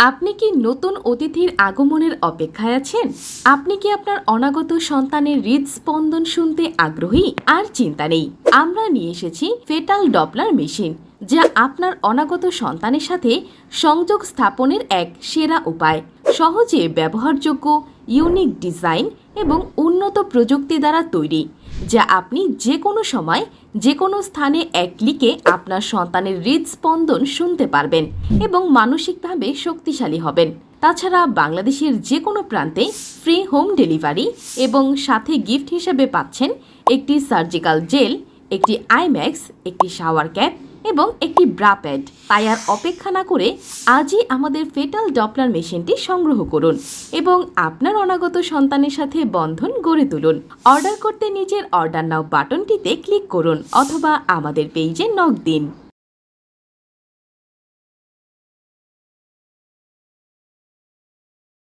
আপনি কি নতুন অতিথির আগমনের অপেক্ষায় আছেন? আপনি কি আপনার অনাগত সন্তানের হৃদস্পন্দন শুনতে আগ্রহী? আর চিন্তা নেই, আমরা নিয়ে এসেছি ফেটাল ডপলার মেশিন, যা আপনার অনাগত সন্তানের সাথে সংযোগ স্থাপনের এক সেরা উপায়। সহজে ব্যবহারযোগ্য, ইউনিক ডিজাইন এবং উন্নত প্রযুক্তি দ্বারা তৈরি, যা আপনি যে কোনো সময় যে কোনো স্থানে এক ক্লিকে আপনার সন্তানের হৃদস্পন্দন শুনতে পারবেন এবং মানসিকভাবে শক্তিশালী হবেন। তাছাড়া বাংলাদেশের যে কোনো প্রান্তে ফ্রি হোম ডেলিভারি এবং সাথে গিফট হিসেবে পাচ্ছেন একটি সার্জিক্যাল জেল, একটি আইম্যাক্স, একটি শাওয়ার ক্যাপ এবং একটি ব্রা প্যাড। তাই আর অপেক্ষা না করে আজই আমাদের ফেটাল ডপলার মেশিনটি সংগ্রহ করুন এবং আপনার অনাগত সন্তানের সাথে বন্ধন গড়ে তুলুন। অর্ডার করতে নিজের অর্ডার নাও বাটনটিতে ক্লিক করুন অথবা আমাদের পেজে নক দিন।